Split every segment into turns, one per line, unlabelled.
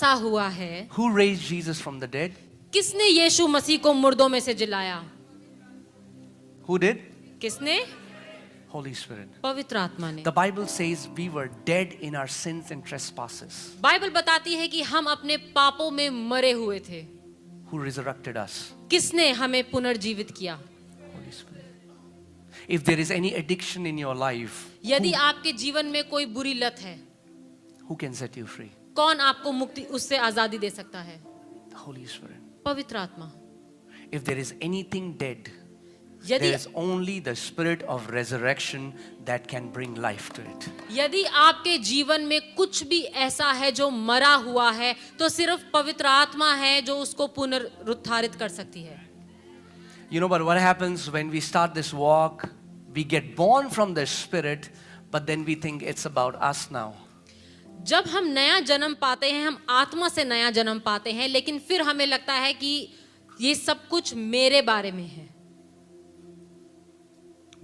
सा हुआ है।
Who raised Jesus from the dead?
किसने यीशु मसीह को मुर्दों में से जिलाया?
Who did?
किसने?
Holy Spirit.
पवित्र आत्मा ने।
The Bible says we were dead in our sins and trespasses.
Bible बताती है कि हम अपने पापों में मरे हुए थे।
Who resurrected us?
किसने हमें पुनर्जीवित किया?
Holy Spirit. If there is any addiction in your life,
यदि आपके जीवन में कोई बुरी लत है,
who can set you free?
कौन आपको मुक्ति उससे आजादी दे सकता है?
The Holy Spirit.
पवित्र आत्मा।
If there is anything dead,
यदि
there is only the spirit of resurrection that can bring life to it.
यदि आपके जीवन में कुछ भी ऐसा है जो मरा हुआ है, तो सिर्फ पवित्र आत्मा है जो उसको पुनरुत्थानित कर सकती है।
You know, but what happens when we start this walk? We get born from the Spirit, but then we think it's about us now.
जब हम नया जन्म पाते हैं, हम आत्मा से नया जन्म पाते हैं, लेकिन फिर हमें लगता है कि ये सब कुछ मेरे बारे में है।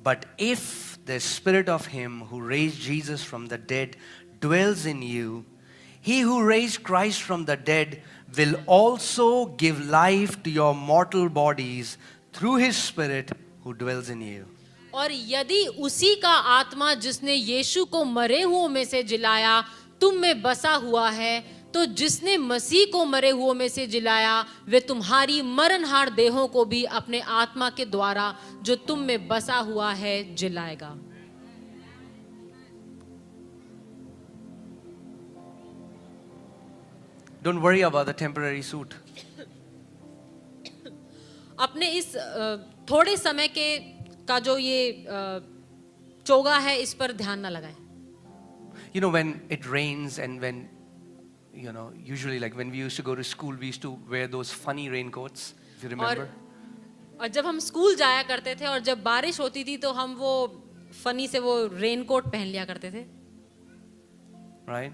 But if the Spirit of Him who raised Jesus from the dead dwells in you, He who raised Christ from the dead will also give life to your mortal bodies through His Spirit who dwells in you.
और यदि उसी का आत्मा जिसने यीशु को मरे हुओं में से जिलाया तुम में बसा हुआ है, तो जिसने मसीह को मरे हुओं में से जिलाया वे तुम्हारी मरणहार देहों को भी अपने आत्मा के द्वारा जो तुम में बसा हुआ है जिलाएगा।
Don't worry about the temporary suit.
अपने इस थोड़े समय के का जो ये चोगा है इस पर ध्यान ना लगाएं।
You know, when it rains and when, usually like when we used to go to school, we used to wear those funny raincoats, if you remember.
और जब हम स्कूल जाया करते थे और जब बारिश होती थी तो हम वो फनी से वो रेनकोट पहन लिया करते थे।
Right?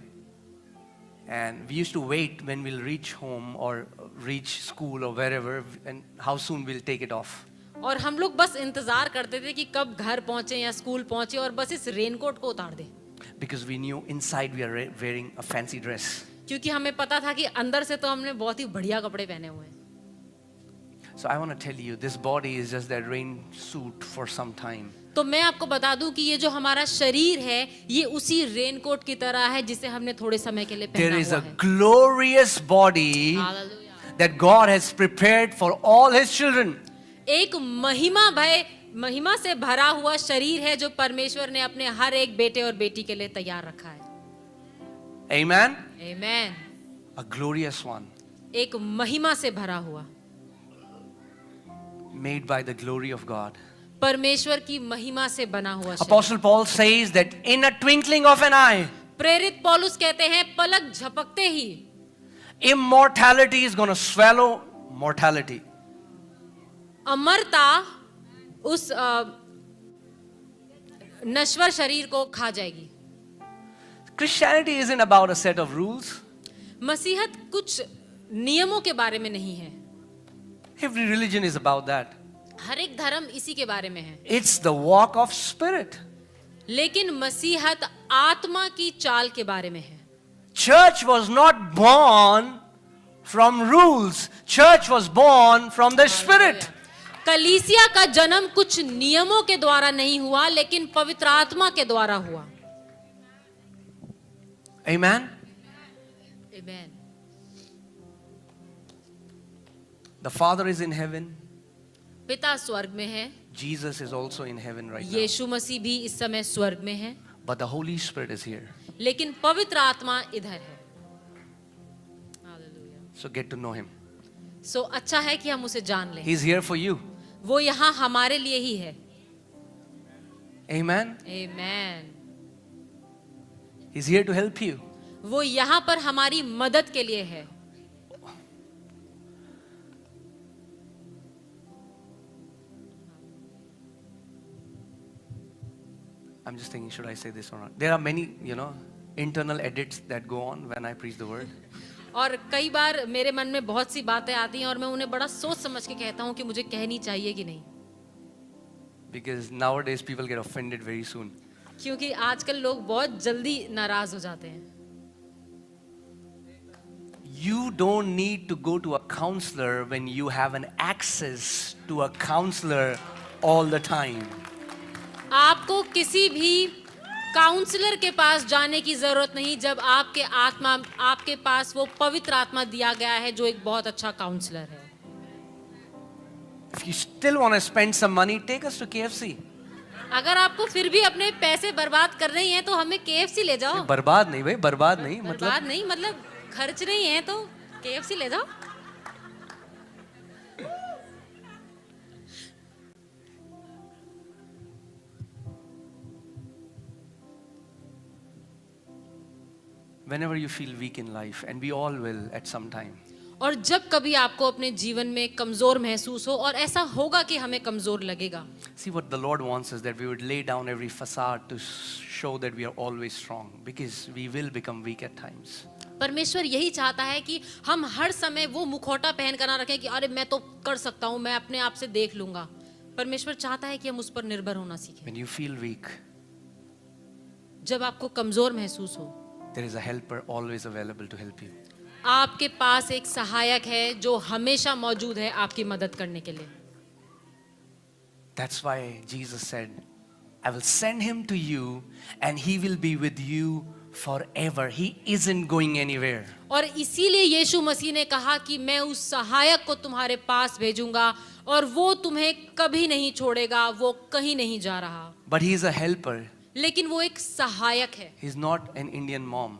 And we used to wait when we'll reach home or reach school or wherever and how soon we'll take it off.
और हम लोग बस इंतजार करते थे कि कब घर पहुंचे या स्कूल पहुंचे और बस इस रेनकोट को उतार दे।
Because we knew inside we are wearing a fancy dress.
क्योंकि हमें पता था कि अंदर से तो हमने बहुत ही बढ़िया कपड़े पहने हुए हैं।
So I want to tell you, this body is just that rain suit for some time.
तो मैं आपको बता दूं कि ये जो हमारा शरीर है ये उसी रेनकोट की तरह है जिसे हमने थोड़े समय के लिए पहना
There is
हुआ
a
है।
glorious body
Hallelujah.
that God has prepared for all His children.
एक महिमा से भरा हुआ शरीर है जो परमेश्वर ने अपने हर एक बेटे और बेटी के लिए तैयार रखा है।
Amen?
Amen.
A glorious one.
एक महिमा से भरा हुआ,
Made by the glory of God.
परमेश्वर की महिमा से बना हुआ शरीर।
Apostle Paul says that in a twinkling of an eye,
प्रेरित पौलुस कहते हैं पलक झपकते ही
immortality is going to swallow mortality.
अमरता उस नश्वर शरीर को खा जाएगी।
Christianity isn't about a set of rules.
मसीहत कुछ नियमों के बारे में नहीं है।
Every religion is about that.
हर एक धर्म इसी के बारे में है।
It's the walk of spirit.
लेकिन मसीहत आत्मा की चाल के बारे में है।
Church was not born from rules. Church was born from the Spirit.
कलीसिया का जन्म कुछ नियमों के द्वारा नहीं हुआ लेकिन पवित्र आत्मा के द्वारा हुआ।
Amen?
Amen.
The Father is in heaven.
पिता स्वर्ग में है।
Jesus is also in heaven right now.
यीशु मसीह भी इस समय स्वर्ग में है।
But the Holy Spirit is here.
लेकिन पवित्र आत्मा इधर है। Hallelujah.
So get to know Him.
सो अच्छा है कि हम उसे जान लें।
He's here for you.
वो यहाँ हमारे लिए ही है।
Amen?
Amen.
He's here to help you.
वो यहाँ पर हमारी मदद के लिए है।
I'm just thinking, should I say this or not? There are many, internal edits that go on when I preach the word.
और कई बार मेरे मन में बहुत सी बातें आती हैं और मैं उन्हें बड़ा सोच समझ के कहता हूँ कि मुझे कहनी चाहिए कि नहीं।
Because nowadays people get offended very soon.
क्योंकि आजकल लोग बहुत जल्दी नाराज हो जाते हैं।
don't need to go to a counselor when you have an access to a counselor all the time.
आपको किसी भी काउंसलर के पास जाने की जरूरत नहीं जब आपके पास वो पवित्र आत्मा दिया गया है जो एक बहुत अच्छा काउंसलर है.
If you still want to spend some money, take us to KFC.
अगर आपको फिर भी अपने पैसे बर्बाद करने ही हैं तो हमें KFC ले जाओ.
बर्बाद नहीं भाई, बर्बाद नहीं
बर्बाद नहीं मतलब खर्च नहीं है तो KFC ले जाओ.
Whenever you feel weak in life, and we all will at some time,
और जब कभी आपको अपने जीवन में कमजोर महसूस हो और ऐसा होगा कि हमें कमजोर लगेगा.
see what the Lord wants is that we would lay down every facade to show that we are always strong, because we will become weak at times.
परमेश्वर यही चाहता है कि हम हर समय वो मुखौटा पहन कर ना रखें कि अरे मैं तो कर सकता हूँ, मैं अपने आप से देख लूंगा. परमेश्वर चाहता है कि हम उस पर निर्भर होना सीखें.
When you feel weak,
जब आपको कमजोर महसूस हो,
there is a helper always available to help you.
आपके पास एक सहायक है जो हमेशा मौजूद है आपकी मदद करने के लिए.
That's why Jesus said, I will send him to you and he will be with you forever. He isn't going anywhere.
और इसीलिए यीशु मसीह ने कहा कि मैं उस सहायक को तुम्हारे पास भेजूंगा और वो तुम्हें कभी नहीं छोड़ेगा, वो कहीं नहीं जा रहा.
But he is a helper.
लेकिन वो एक सहायक है.
He's not an Indian mom.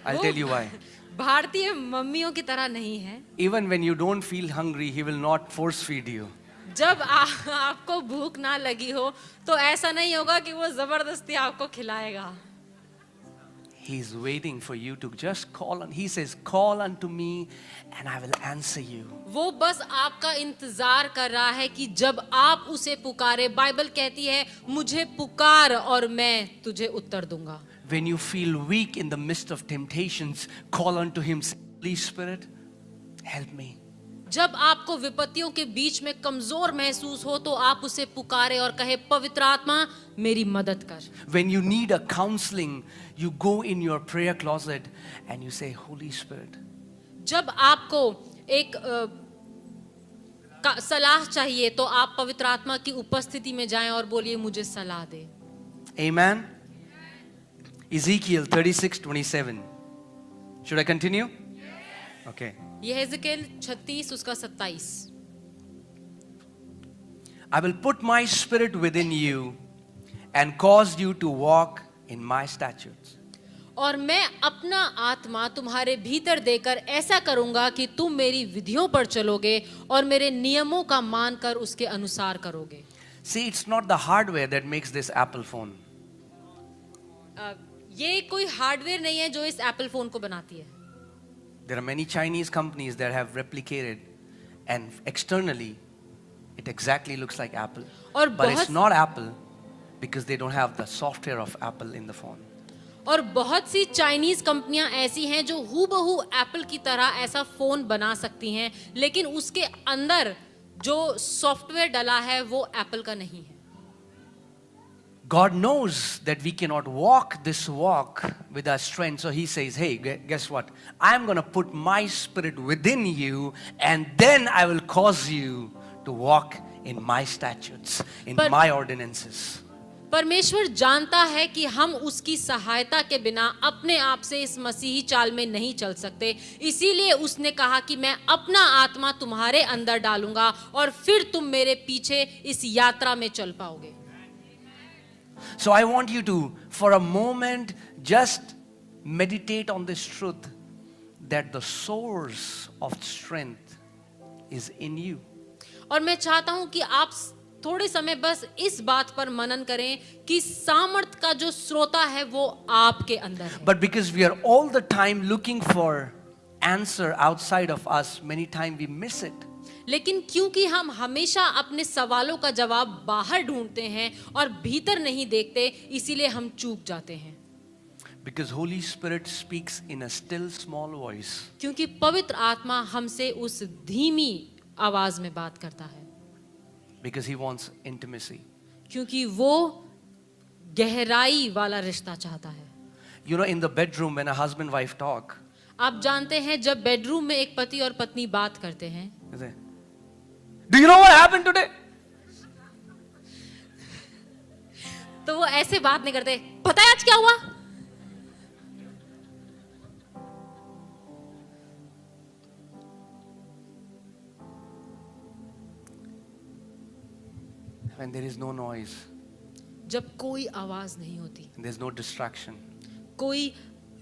I'll tell you why.
भारतीय मम्मियों की तरह नहीं है.
Even when you don't feel hungry, he will not force feed you.
जब आपको भूख ना लगी हो तो ऐसा नहीं होगा कि वो जबरदस्ती आपको खिलाएगा.
He's waiting for you to just call on. He says, call unto me and I will answer you.
वो बस आपका इंतजार कर रहा है कि जब आप उसे पुकारे. बाइबल कहती है मुझे पुकार और मैं तुझे उत्तर दूंगा.
When you feel weak in the midst of temptations, call unto him. Say, Holy Spirit, help me.
जब आपको विपत्तियों के बीच में कमजोर महसूस हो तो आप उसे पुकारे और कहे पवित्र आत्मा मेरी मदद कर.
When you need a counseling, you go in your prayer closet and you say, Holy Spirit.
जब आपको एक सलाह चाहिए तो आप पवित्र आत्मा की उपस्थिति में जाएं और बोलिए मुझे सलाह दे.
Amen. Ezekiel 36:27. Should I continue? Okay.
यह हेज़ेकियेल 36 उसका 27.
I will put my spirit within you and cause you to walk in my statutes.
और मैं अपना आत्मा तुम्हारे भीतर देकर ऐसा करूंगा कि तुम मेरी विधियों पर चलोगे और मेरे नियमों का मान कर उसके अनुसार करोगे.
See, it's not the hardware that makes this Apple phone.
ये कोई हार्डवेयर नहीं है जो इस एप्पल फोन को बनाती है.
There are many Chinese companies that have replicated and externally it exactly looks like Apple. But it's not Apple because they don't have the software of Apple in the phone.
और बहुत सी Chinese कंपनियां ऐसी हैं जो हूबहू Apple की तरह ऐसा फोन बना सकती हैं लेकिन उसके अंदर जो सॉफ्टवेयर डला है वो एप्पल का नहीं है.
God knows that we cannot walk this walk with our strength. So he says, hey, guess what? I'm going to put my spirit within you and then I will cause you to walk in my statutes, in my ordinances.
परमेश्वर जानता है कि हम उसकी सहायता के बिना अपने आप से इस मसीही चाल में नहीं चल सकते. इसीलिए उसने कहा कि मैं अपना आत्मा तुम्हारे अंदर डालूंगा और फिर तुम मेरे पीछे इस यात्रा में चल पाओगे.
So I want you to, for a moment, just meditate on this truth that the source of strength is in you.
और मैं चाहता हूं कि आप थोड़े समय बस इस बात पर मनन करें कि सामर्थ का जो स्रोता है वो आपके अंदर है.
But because we are all the time looking for answer outside of us, many times we miss it.
लेकिन क्योंकि हम हमेशा अपने सवालों का जवाब बाहर ढूंढते हैं और भीतर नहीं देखते, इसीलिए हम चूक जाते हैं.
Because Holy Spirit speaks in a still small voice.
क्योंकि पवित्र आत्मा हमसे उस धीमी आवाज में बात करता है.
Because he wants intimacy.
क्योंकि वो गहराई वाला रिश्ता चाहता है.
You know, in the bedroom when a husband wife talk,
आप जानते हैं जब बेडरूम में एक पति और पत्नी बात करते हैं,
You say, do you know what happened today?
तो वो ऐसे बात नहीं करते, पता है आज क्या हुआ?
When there is no noise,
जब कोई आवाज नहीं होती,
there's no distraction,
कोई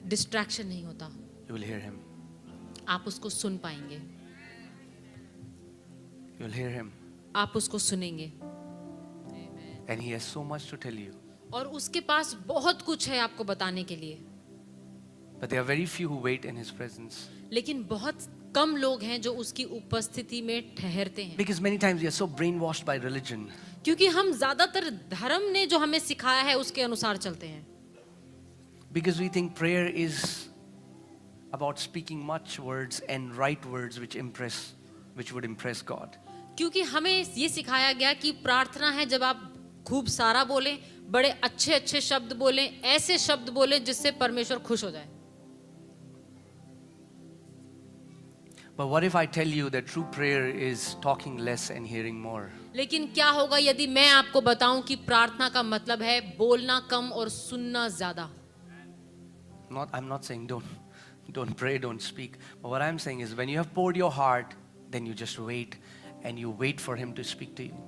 डिस्ट्रैक्शन नहीं होता,
you will hear him.
आप उसको सुन पाएंगे,
You will hear him.
आप उसको सुनेंगे,
And he has so much to tell you.
और उसके पास बहुत कुछ है आपको बताने के लिए,
But there are very few who wait in his presence.
लेकिन बहुत कम लोग हैं जो उसकी उपस्थिति में ठहरते हैं,
Because many times we are so brainwashed by religion.
क्योंकि हम ज्यादातर धर्म ने जो हमें सिखाया है उसके अनुसार चलते हैं,
Because we think prayer is about speaking much words and right words which would impress God.
क्योंकि हमें ये सिखाया गया कि प्रार्थना है जब आप खूब सारा बोलें, बड़े अच्छे अच्छे शब्द बोलें, ऐसे शब्द बोलें जिससे परमेश्वर खुश हो जाए।
But what if I tell you that true prayer is talking less and hearing more?
लेकिन क्या होगा यदि मैं आपको बताऊं कि प्रार्थना का मतलब है बोलना कम और सुनना ज्यादा।
I'm not saying don't pray, don't speak. But what I'm saying is when you have poured your heart, then you just wait and you wait for him to speak to you.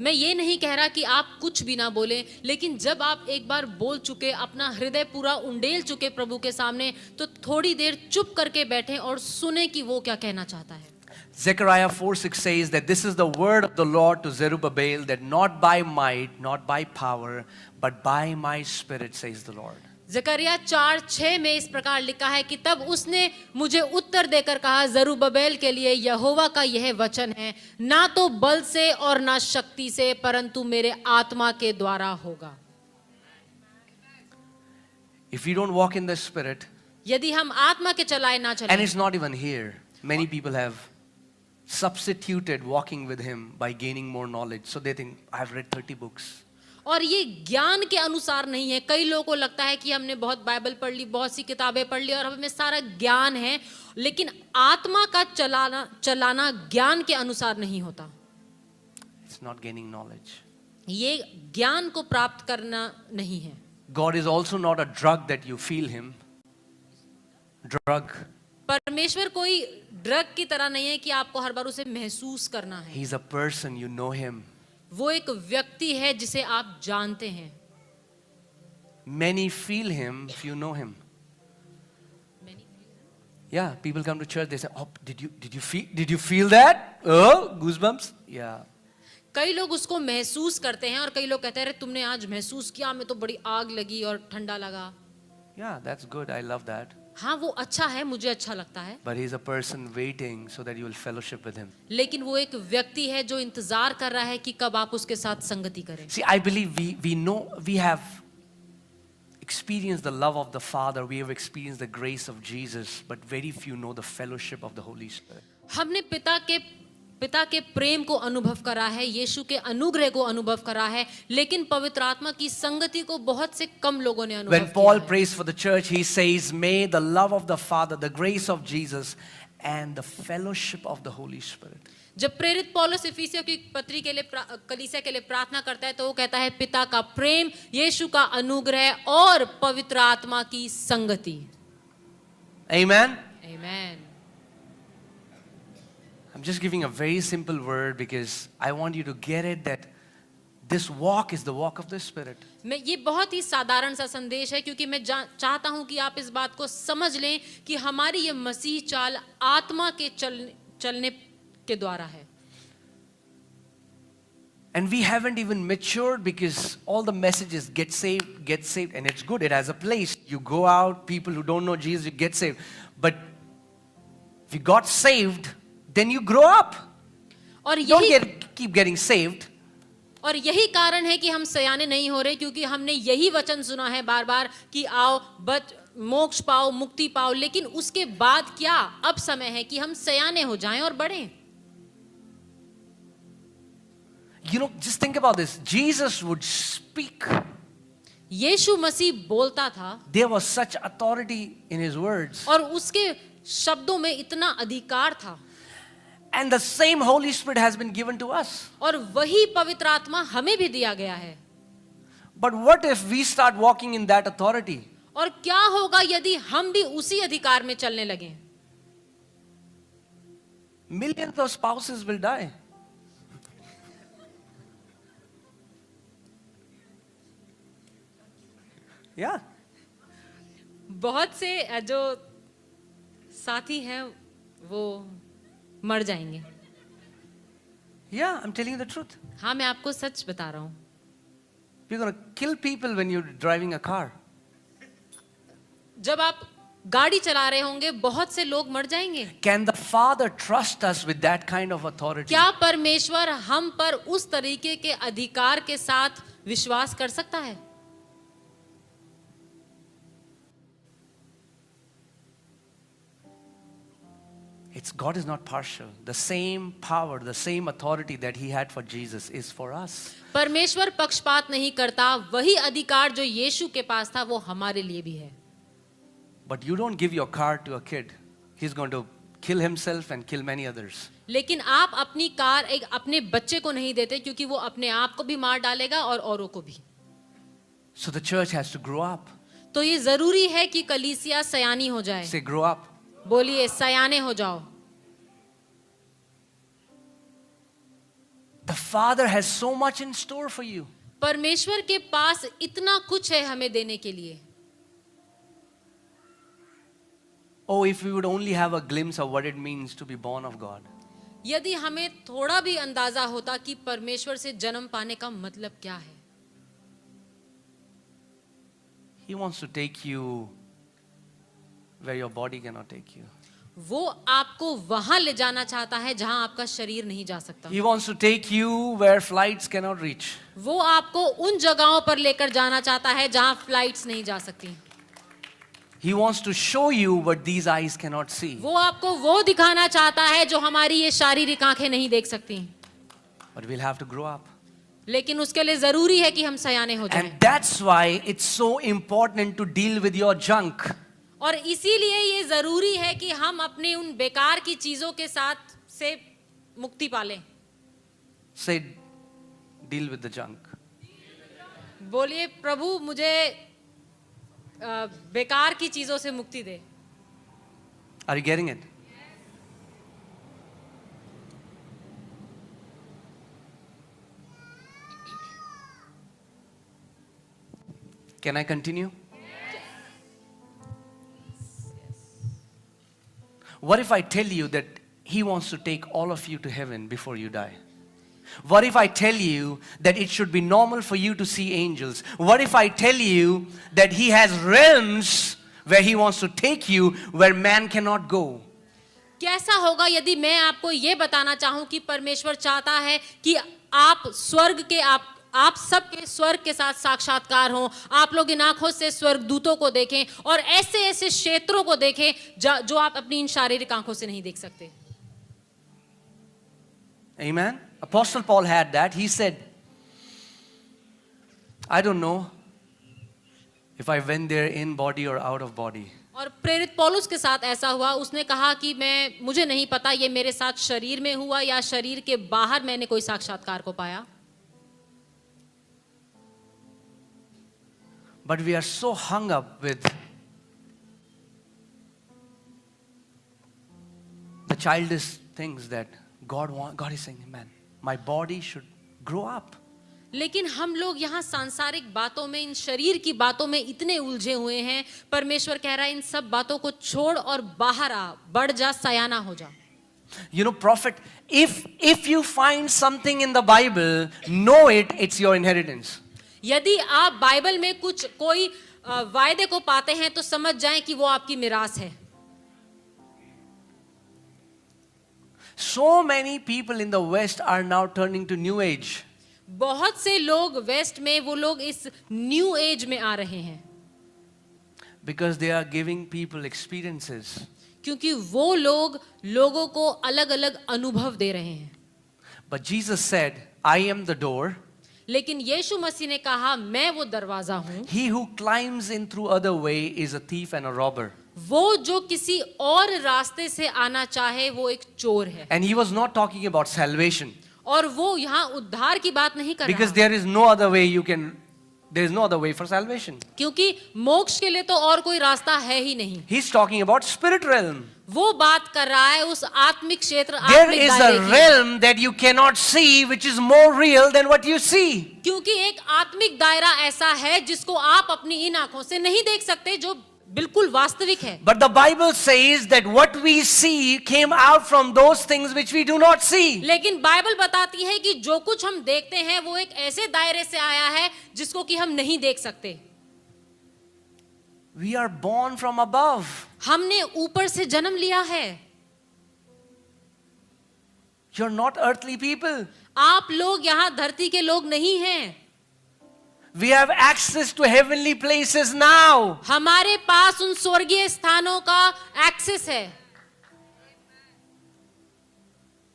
मैं ये नहीं कह रहा कि आप कुछ भी ना बोलें, लेकिन जब आप एक बार बोल चुके, अपना हृदय पूरा उंडेल चुके प्रभु के सामने, तो थोड़ी देर चुप करके बैठें और सुने कि वो क्या कहना चाहता है।
Zechariah 4:6 says that this is the word of the Lord to Zerubbabel, that not by might, not by power, but by my spirit, says the Lord.
जकरिया 4:6 में इस प्रकार लिखा है कि तब उसने मुझे उत्तर देकर कहा, जरूबबेल के लिए यहोवा का यह वचन है, ना तो बल से और ना शक्ति से, परंतु मेरे आत्मा के द्वारा होगा।
If you don't walk in the spirit,
यदि हम आत्मा के चलाए ना
and
चलें,
it's not even here, many people have substituted walking with him by gaining more knowledge. So they think, I've read 30 books.
और ये ज्ञान के अनुसार नहीं है। कई लोगों को लगता है कि हमने बहुत बाइबल पढ़ ली, बहुत सी किताबें पढ़ ली और हमें सारा ज्ञान है, लेकिन आत्मा का चलाना ज्ञान के अनुसार नहीं होता।
It's not gaining knowledge.
ये ज्ञान को प्राप्त करना नहीं है।
God is also not a drug that you feel him. Drug.
परमेश्वर कोई ड्रग की तरह नहीं है कि आपको हर बार उसे महसूस करना है।
He's a person, you know him.
वो एक व्यक्ति है जिसे आप जानते हैं।
Many feel him if you know him. Yeah, people come to church, they say, "Oh, did you feel that? Oh, goosebumps." Yeah.
कई लोग उसको महसूस करते हैं और कई लोग कहते हैं, अरे तुमने आज महसूस किया, हमें तो बड़ी आग लगी और ठंडा लगा।
Yeah, that's good. I love that.
हाँ, वो अच्छा है, मुझे अच्छा लगता है।
But he's a person waiting so that you will fellowship with him.
लेकिन वो एक व्यक्ति है जो इंतजार कर रहा है कि कब आप उसके साथ संगति करें।
See, I believe we know, we have experienced the love of the Father, we have experienced the grace of Jesus, but very few know the fellowship of the Holy Spirit.
हमने पिता के प्रेम को अनुभव करा है, यीशु के अनुग्रह को अनुभव करा है, लेकिन पवित्र आत्मा की संगति को बहुत से कम लोगों ने अनुभव
When
किया
Paul
है।
prays for the church, he says, "May the love of the Father, the grace of Jesus, and the fellowship of the Holy Spirit."
जब प्रेरित पौलुस इफिसियों की पत्री के लिए कलीसिया के लिए प्रार्थना करता है तो वो कहता है, पिता का प्रेम, यीशु का अनुग्रह और पवित्र आत्मा की संगति।
Amen.
आमीन।
I'm just giving a very simple word because I want you to get it that this walk is the walk of the Spirit.
मैं ये बहुत ही साधारण सा संदेश है क्योंकि मैं चाहता हूं कि आप इस बात को समझ लें कि हमारी ये मसीह चाल आत्मा के चलने के द्वारा है।
And we haven't even matured because all the messages get saved, and it's good. It has a place. You go out, people who don't know Jesus, you get saved. But if you got saved, then you grow up.
और
Don't keep getting saved.
और यही कारण है कि हम सयाने नहीं हो रहे, क्योंकि हमने यही वचन सुना है बार बार कि आओ मोक्ष पाओ, मुक्ति पाओ, लेकिन उसके बाद क्या? अब समय है कि हम सयाने हो जाएं और बढ़ें।
You know, just think about this. Jesus would speak.
यीशु मसीह बोलता था
there was such authority in his words.
और उसके शब्दों में इतना अधिकार था,
And the same Holy Spirit has been given to us.
और वही पवित्र आत्मा हमें भी दिया गया है.
But what if we start walking in that authority?
और क्या होगा यदि हम भी उसी अधिकार में चलने लगे?
Millions of spouses will die. Yeah.
बहुत से जो साथी हैं वो मर जाएंगे.
Yeah, I'm telling you the truth.
हाँ, मैं आपको सच बता रहा हूँ.
You're going to kill people when you're driving a car.
जब आप गाड़ी चला रहे होंगे बहुत से लोग मर जाएंगे.
Can the Father trust us with that kind of authority?
क्या परमेश्वर हम पर उस तरीके के अधिकार के साथ विश्वास कर सकता है?
God is not partial. The same power, the same authority that he had for Jesus is for us.
परमेश्वर पक्षपात नहीं करता. वही अधिकार जो यीशु के पास था वो हमारे लिए भी है.
But you don't give your car to a kid. He's going to kill himself and kill many others.
लेकिन आप अपनी कार एक अपने बच्चे को नहीं देते क्योंकि वो अपने आप को भी मार डालेगा और औरों को भी.
So the church has to grow up.
तो ये जरूरी है कि कलीसिया सयानी हो जाए.
Say grow up.
बोलिए सयाने हो जाओ.
The Father has so much in store for you.
परमेश्वर के पास इतना कुछ है हमें देने के लिए.
Oh, if we would only have a glimpse of what it means to be born of God.
यदि हमें थोड़ा भी अंदाजा होता कि परमेश्वर से जन्म पाने का मतलब क्या है.
He wants to take you where your body cannot take you.
वो आपको वहां ले जाना चाहता है जहां आपका शरीर नहीं जा सकता.
He wants to take you where flights cannot reach.
वो आपको उन जगहों पर लेकर जाना चाहता है जहां फ्लाइट्स नहीं जा सकती.
He wants to show you what these eyes cannot see.
वो आपको वो दिखाना चाहता है जो हमारी ये शारीरिक आंखें नहीं देख सकती.
But we'll have to grow up.
लेकिन उसके लिए जरूरी है कि हम सयाने हो जाएं.
And that's why it's so important to deal with your junk.
और इसीलिए ये जरूरी है कि हम अपने उन बेकार की चीजों के साथ से मुक्ति पालें.
Say, deal with the junk.
बोलिए प्रभु मुझे बेकार की चीजों से मुक्ति दे.
Are you getting it? Can I continue? What if I tell you that he wants to take all of you to heaven before you die? What if I tell you that it should be normal for you to see angels? What if I tell you that he has realms where he wants to take you where man cannot go?
कैसा होगा यदि मैं आपको ये बताना चाहूं कि परमेश्वर चाहता है कि आप स्वर्ग के आप सबके स्वर्ग के साथ साक्षात्कार हो. आप लोग इन आंखों से स्वर्गदूतों को देखें और ऐसे ऐसे क्षेत्रों को देखें जो आप अपनी इन शारीरिक आंखों से नहीं देख सकते.
Amen. Apostle Paul had that. He said, I don't know if I went there in body or out of body.
और प्रेरित पौलुस के साथ ऐसा हुआ. उसने कहा कि मुझे नहीं पता ये मेरे साथ शरीर में हुआ या शरीर के बाहर मैंने कोई साक्षात्कार को पाया.
But we are so hung up with the childish things that God is saying, man, my body should grow up.
लेकिन हम लोग यहाँ सांसारिक बातों में, इन शरीर की बातों में इतने उलझे हुए हैं. परमेश्वर कह रहा है इन सब बातों को छोड़ और बाहर आ, बढ़ जा, सयाना हो जा.
You know, prophet, if you find something in the Bible, know it's your inheritance.
यदि आप बाइबल में कोई वायदे को पाते हैं तो समझ जाएं कि वो आपकी मिरास है.
So many people in the West are now turning to New Age.
बहुत से लोग वेस्ट में वो लोग इस न्यू एज में आ रहे हैं.
Because they are giving people experiences.
क्योंकि वो लोगों को अलग अलग अनुभव दे रहे हैं.
But Jesus said, I am the door.
लेकिन यीशु मसीह ने कहा मैं वो दरवाजा हूँ।
He who climbs in through other way is a thief and a robber.
वो जो किसी और रास्ते से आना चाहे वो एक चोर है।
And he was not talking about salvation.
और वो यहाँ उद्धार की बात नहीं कर
Because
रहा,
there is no other way there is no other way for salvation.
क्योंकि मोक्ष के लिए तो और कोई रास्ता है ही नहीं।
He's talking about spirit realm.
वो बात कर रहा है उस आत्मिक क्षेत्र,
There
आत्मिक
is
दायरे
a
की।
realm that you cannot see, which is more real than what you see.
क्योंकि एक आत्मिक दायरा ऐसा है जिसको आप अपनी इन आंखों से नहीं देख सकते, जो बिल्कुल वास्तविक है।
But the Bible says that what we see came out from those things which we do not see.
लेकिन बाइबल बताती है कि जो कुछ हम देखते हैं वो एक ऐसे दायरे से आया है जिसको कि हम नहीं देख सकते।
We are born from above.
हमने ऊपर से जन्म लिया है।
You're not earthly people.
आप लोग यहाँ धरती के लोग नहीं हैं।
We have access to heavenly places now.
हमारे पास उन स्वर्गीय स्थानों का एक्सेस है।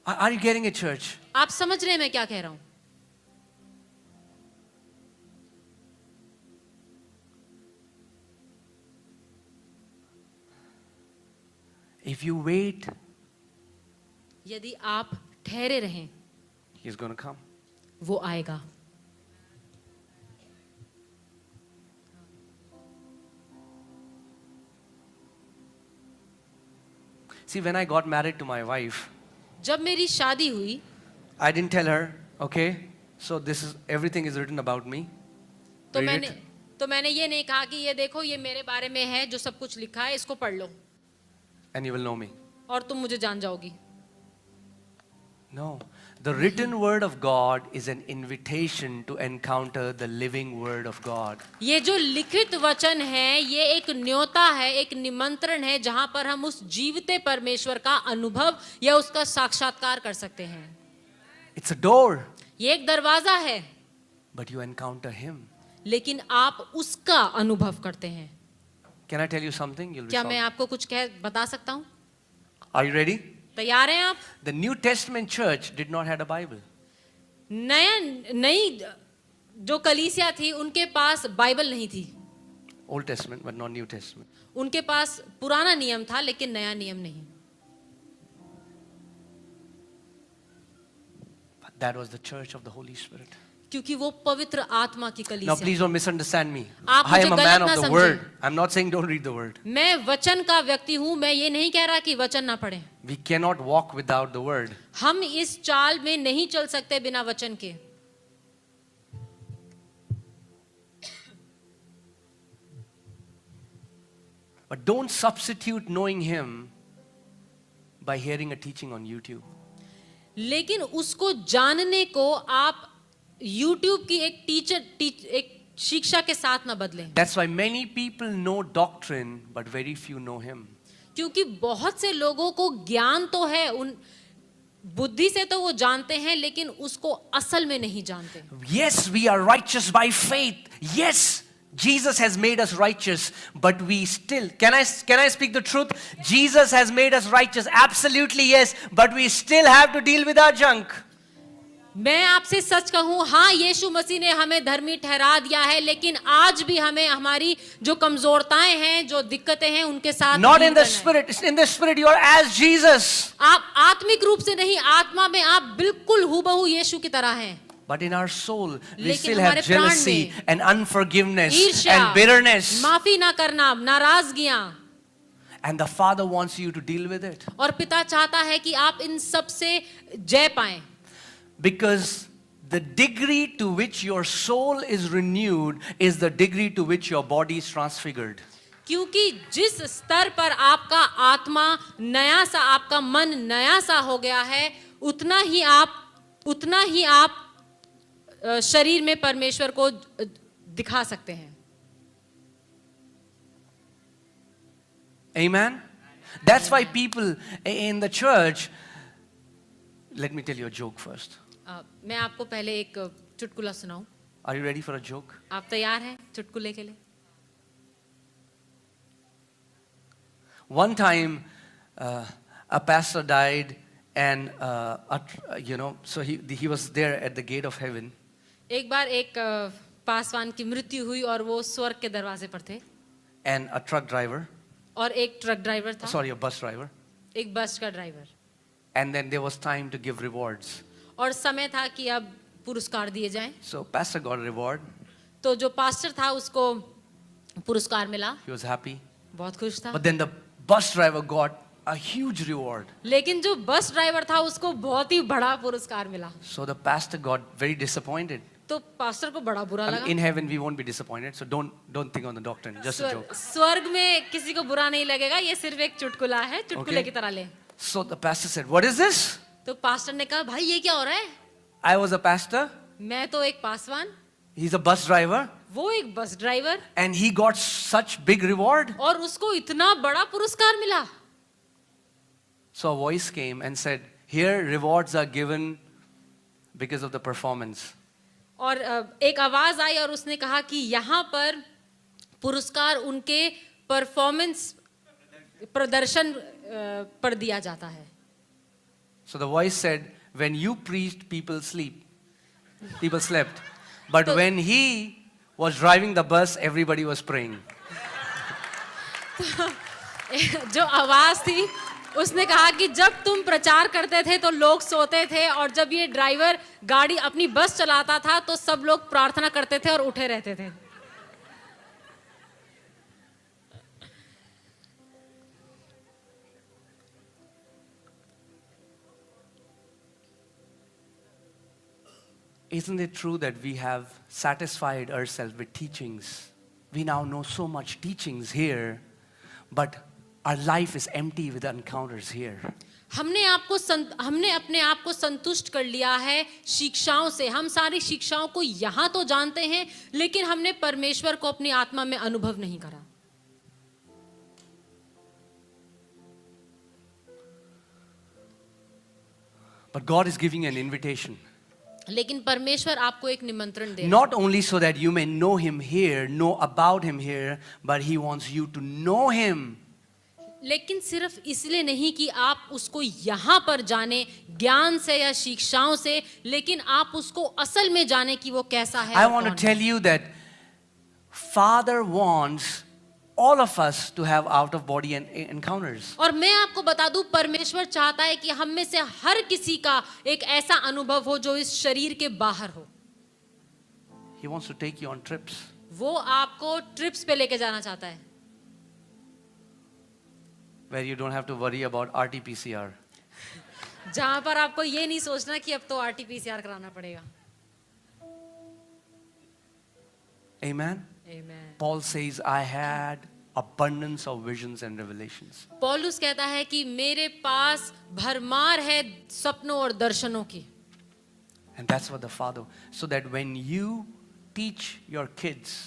Are you getting it, church?
आप समझ रहे हैं मैं क्या कह रहा हूं?
If you wait,
यदि आप ठहरे रहें,
He's going to come.
वो आएगा।
See, when I got married to my wife,
जब मेरी शादी हुई
I didn't tell her, okay, so everything is written about me.
तो
Read it.
मैंने ये नहीं कहा कि ये देखो ये मेरे बारे में है, जो सब कुछ लिखा है इसको पढ़ लो
And you will know me.
और तुम मुझे जान जाओगी।
No. The written word of God is an invitation to encounter the living word of God.
ये जो लिखित वचन है ये एक न्योता है, एक निमंत्रण है जहां पर हम उस जीवते परमेश्वर का अनुभव या उसका साक्षात्कार कर सकते हैं।
It's a door,
ये एक दरवाजा है,
but you encounter Him.
लेकिन आप उसका अनुभव करते हैं।
Can I tell you something? You'll be
क्या मैं
shocked.
आपको कुछ बता सकता हूँ?
Are you ready?
तैयार हैं आप?
The New Testament church did not have a Bible.
नई जो कलीसिया थी उनके पास बाइबल नहीं थी।
Old Testament, but not New Testament.
उनके पास पुराना नियम था लेकिन नया नियम नहीं।
But that was the church of the Holy Spirit.
क्योंकि वो पवित्र आत्मा की
Now,
कलीसिया।
please don't misunderstand me.
आप
I am
मुझे
a man
गलत ना
of the
समझें।
word. I'm not saying don't read the word.
मैं वचन का व्यक्ति हूँ, मैं ये नहीं कह रहा कि वचन ना पढ़ें।
We cannot walk without the word.
हम इस चाल में नहीं चल सकते बिना वचन के।
But don't substitute knowing Him by hearing a teaching on YouTube.
लेकिन उसको जानने को आप YouTube की एक शिक्षा के साथ ना बदलें।
That's why many people know doctrine, but very few know Him.
क्योंकि बहुत से लोगों को ज्ञान तो है, उन बुद्धि से तो वो जानते हैं लेकिन उसको असल में नहीं जानते।
Yes, we are righteous by faith. Yes, Jesus has made us righteous, but we still, can I speak the truth? Jesus has made us righteous, absolutely yes, but we still have to deal with our junk.
मैं आपसे सच कहूं, हाँ यीशु मसीह ने हमें धर्मी ठहरा दिया है, लेकिन आज भी हमें हमारी जो कमजोरताएं हैं, जो दिक्कतें हैं, उनके साथ
Not
डील
in the
करना है।
spirit. In the spirit, you are as Jesus.
आप आत्मिक रूप से नहीं, आत्मा में आप बिल्कुल हूबहू यीशु की तरह हैं।
But in our soul, we
लेकिन
still have
हमारे प्राण
jealousy
में
and unforgiveness
ईर्ष्या,
and bitterness.
माफी ना करना, नाराजगियां,
And the Father wants you to deal with it.
और पिता चाहता है कि आप इन सब से जय पाएं।
Because the degree to which your soul is renewed is the degree to which your body is transfigured.
क्योंकि जिस स्तर पर आपका आत्मा नया सा, आपका मन नया सा हो गया है, उतना ही आप शरीर में परमेश्वर को दिखा सकते हैं।
Amen? That's why people in the church, let me tell you a joke first.
मैं आपको पहले एक चुटकुला सुनाऊं।
Are you ready for a joke?
आप तैयार हैं चुटकुले के लिए?
One time, a pastor died, and so he was there at the gate of heaven.
एक बार एक पासवान की मृत्यु हुई और वो स्वर्ग के दरवाजे पर थे
and a truck driver,
और एक ट्रक ड्राइवर था,
sorry, a bus driver.
एक बस का driver,
And then there was time to give rewards.
और समय था कि अब पुरस्कार दिए जाएं।
So pastor got a reward.
तो जो पास्टर था उसको पुरस्कार मिला,
He was happy.
बहुत खुश था।
But then the bus driver got a huge reward.
लेकिन जो बस ड्राइवर था उसको बहुत ही बड़ा पुरस्कार मिला,
So the pastor got very disappointed.
तो पास्टर को बड़ा बुरा
I mean,
लगा।
in heaven we won't be disappointed, so don't think on the doctrine. Just a joke.
स्वर्ग में किसी को बुरा नहीं लगेगा, ये सिर्फ एक चुटकुला है, चुटकुले
Okay.
की तरह ले।
So the pastor said, "What is this?
तो पास्टर ने कहा, भाई ये क्या हो रहा है?
I was a pastor.
मैं तो एक Paswan,
He's a bus driver,
वो एक bus driver,
and he got such big reward."
और उसको इतना बड़ा पुरस्कार मिला।
So a voice came and said, "Here rewards are given because of the performance."
और एक आवाज आई और उसने कहा कि यहाँ पर पुरस्कार उनके परफॉर्मेंस प्रदर्शन पर दिया जाता है।
So the voice said, "When you preached, people slept. But when he was driving the bus, everybody was praying."
जो आवाज थी उसने कहा कि जब तुम प्रचार करते थे तो लोग सोते थे, और जब ये ड्राइवर गाड़ी अपनी बस चलाता था तो सब लोग प्रार्थना करते थे और उठे रहते थे।
Isn't it true that we have satisfied ourselves with teachings? We now know so much teachings here, but our life is empty with encounters here.
हमने अपने आप को संतुष्ट कर लिया है शिक्षाओं से। हम सारी शिक्षाओं को यहाँ तो जानते हैं, लेकिन हमने परमेश्वर को अपनी आत्मा में अनुभव नहीं करा।
But God is giving an invitation.
लेकिन परमेश्वर आपको एक निमंत्रण दे रहा है।
Not only so that you may know Him here, know about Him here, but He wants you to know Him.
लेकिन सिर्फ इसलिए नहीं कि आप उसको यहाँ पर जाने ज्ञान से या शिक्षाओं से, लेकिन आप उसको असल में जाने कि वो कैसा है।
I want to tell you that Father wants all of us to have out of body encounters.
और मैं आपको बता दूं, परमेश्वर चाहता है कि हम में से हर किसी का एक ऐसा अनुभव हो जो इस शरीर के बाहर हो।
He wants to take you on trips.
वो आपको ट्रिप्स पे लेके जाना चाहता है,
Where you don't have to worry about RT-PCR.
जहां पर आपको ये नहीं सोचना कि अब तो RT-PCR कराना पड़ेगा।
Amen.
Amen.
Paul says, "I had abundance of visions and revelations."
पौलुस कहता है कि मेरे पास भरमार है सपनों और दर्शनों की।
And that's what the Father, so that when you teach your kids,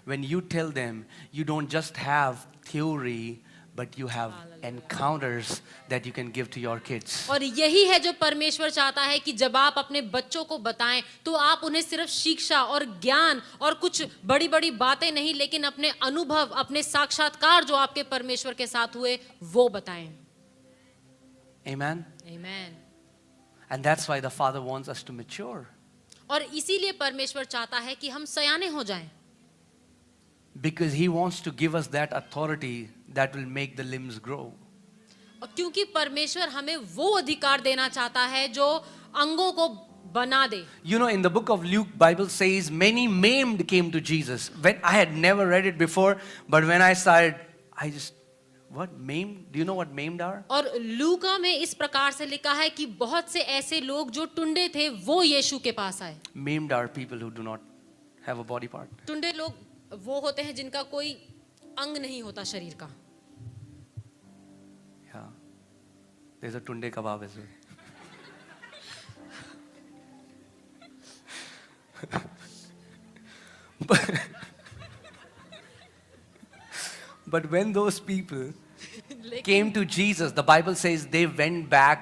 when you tell them, you don't just have theory, but you have encounters that you can give to your kids.
और यही है जो परमेश्वर चाहता है कि जब आप अपने बच्चों को बताएं तो आप उन्हें सिर्फ शिक्षा और ज्ञान और कुछ बड़ी बड़ी बातें नहीं, लेकिन अपने अनुभव, अपने साक्षात्कार जो आपके परमेश्वर के साथ हुए वो बताएं।
Amen.
Amen.
And that's why the Father wants us to mature.
और इसीलिए परमेश्वर चाहता है कि हम सयाने हो जाएं,
Because He wants to give us that authority that will make the limbs grow.
और क्योंकि परमेश्वर हमें वो अधिकार देना चाहता है जो अंगों को बना दे।
You know, in the book of Luke, Bible says many maimed came to Jesus. When I had never read it before, but when I started, I just, what maimed? Do you know what maimed are?
और लूका में इस प्रकार से लिखा है कि बहुत से ऐसे लोग जो टुंडे थे वो यीशु के पास आए।
Maimed are people who do not have a body part.
Tunday लोग वो होते हैं जिनका कोई अंग नहीं होता शरीर का।
Yeah. There's a tunde kebab as well. But when those people came to Jesus, the Bible says they went back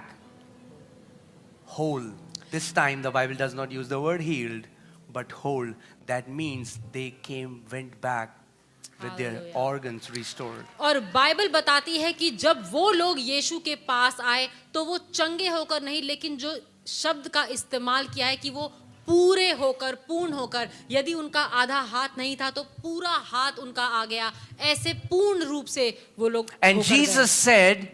whole. This time the Bible does not use the word healed, but whole. That means they went back with their
Hallelujah.
organs restored.
और Bible बताती है कि जब वो लोग यीशु के पास आए तो वो चंगे होकर नहीं, लेकिन जो शब्द का इस्तेमाल किया है कि वो पूरे होकर, पूर्ण होकर, यदि उनका आधा हाथ नहीं था तो पूरा हाथ उनका आ गया, ऐसे पूर्ण रूप से वो लोग
And
होकर गए।
Jesus said,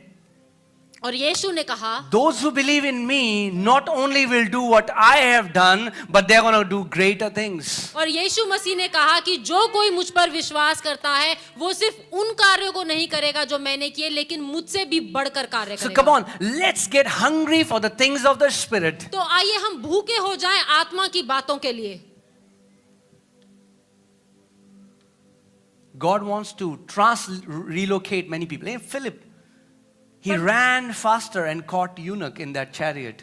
और यीशु ने कहा,
those who believe in me not only will do what I have done, but they're going to do greater things.
और यीशु मसीह ने कहा कि जो कोई मुझ पर विश्वास करता है वो सिर्फ उन कार्यों को नहीं करेगा जो मैंने किए, लेकिन मुझसे भी बढ़कर कार्य
So
करेगा।
come on, let's get hungry for the things of the Spirit.
तो आइए हम भूखे हो जाएं आत्मा की बातों के लिए।
God wants to relocate many people. Hey, Philip, he ran faster and caught eunuch in that chariot.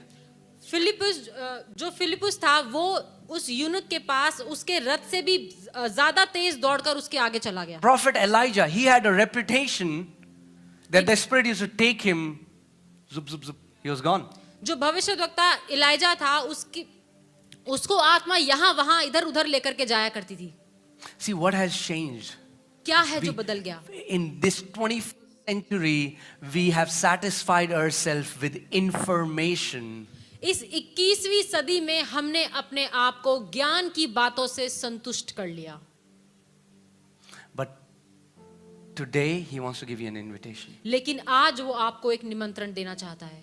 जो फिलिपुस था वो उस यूनुक के पास उसके रथ से भी ज्यादा तेज दौड़कर उसके आगे चला गया।
Prophet Elijah, he had a reputation that the Spirit used to take him, zup, zup, zup, he was gone.
जो भविष्यद्वक्ता इलाइजा था उसको आत्मा यहाँ वहां इधर उधर लेकर के जाया करती थी।
See what has changed.
क्या है जो बदल गया?
In this 21st century, we have satisfied ourselves with information.
इस 21वीं सदी में हमने अपने आप को ज्ञान की बातों से संतुष्ट कर लिया।
But today, he wants to give you an invitation
लेकिन आज वो आपको एक निमंत्रण देना चाहता है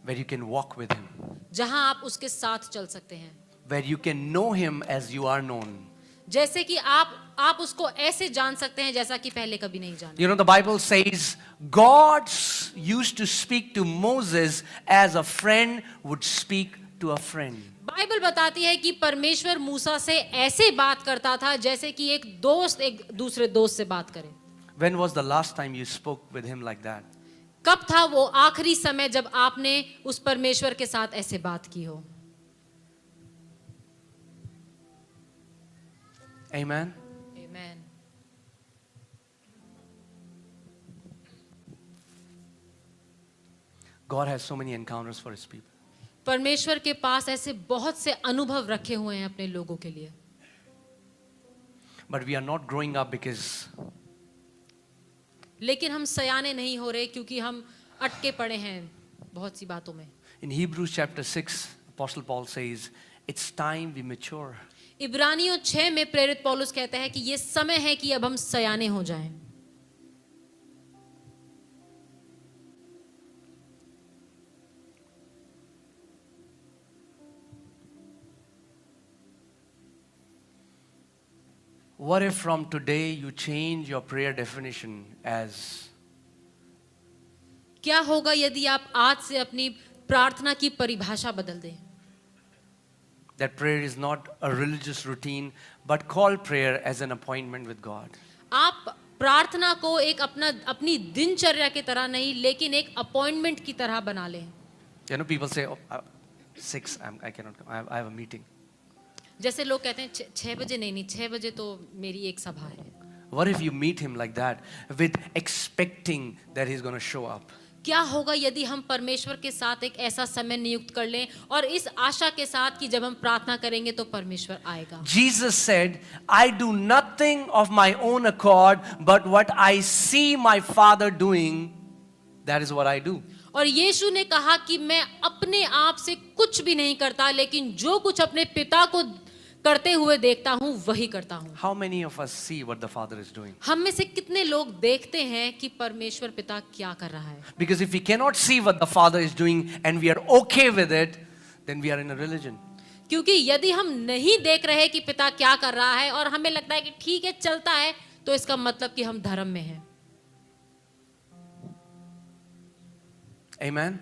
where you can walk with him,
जहां आप उसके साथ चल सकते हैं,
where you can know him as you are known.
जैसे कि आप उसको ऐसे जान सकते हैं जैसा कि पहले कभी नहीं जाना।
You know, the Bible says God used to speak to Moses as a friend would speak to a friend.
Bible बताती है कि परमेश्वर मूसा से ऐसे बात करता था जैसे कि एक दोस्त एक दूसरे दोस्त से बात करे।
When was the last time you spoke with him like that?
कब था वो आखिरी समय जब आपने उस परमेश्वर के साथ ऐसे बात की हो?
Amen.
Amen.
God has so many encounters for his people.
परमेश्वर के पास ऐसे बहुत से अनुभव रखे हुए हैं अपने लोगों के लिए।
But we are not growing up because
लेकिन हम सयाने नहीं हो रहे क्योंकि हम अटके पड़े हैं बहुत सी बातों में।
in Hebrews chapter 6, Apostle Paul says, it's time we mature.
इब्रानियों 6 में प्रेरित पौलुस कहता है कि ये समय है कि अब हम सयाने हो जाएं।
What if from today you change your prayer definition as
क्या होगा यदि आप आज से अपनी प्रार्थना की परिभाषा बदल दें?
that prayer is not a religious routine, but call prayer as an appointment with God.
आप प्रार्थना को एक अपनी दिनचर्या की तरह नहीं लेकिन एक अपॉइंटमेंट की तरह बना लें।
You know, people say, 6, I cannot come, I have a meeting.
जैसे लोग कहते हैं 6 बजे नहीं 6 बजे तो मेरी एक सभा है।
What if you meet him like that with expecting that he's going to show up?
क्या होगा यदि हम परमेश्वर के साथ एक ऐसा समय नियुक्त कर लें और इस आशा के साथ कि जब हम प्रार्थना करेंगे तो परमेश्वर आएगा।
Jesus said, I do nothing of my own accord, but what I see my Father doing, that is what I do.
और यीशु ने कहा कि मैं अपने आप से कुछ भी नहीं करता लेकिन जो कुछ अपने पिता को करते हुए देखता हूँ वही करता हूँ।
How many of us see what the Father is doing?
हम में से कितने लोग देखते हैं कि परमेश्वर पिता क्या कर रहा है?
Because if we cannot see what the Father is doing and we are okay with it, then we are in a religion.
क्योंकि यदि हम नहीं देख रहे कि पिता क्या कर रहा है और हमें लगता है कि ठीक है चलता है, तो इसका मतलब कि हम धर्म में हैं।
Amen.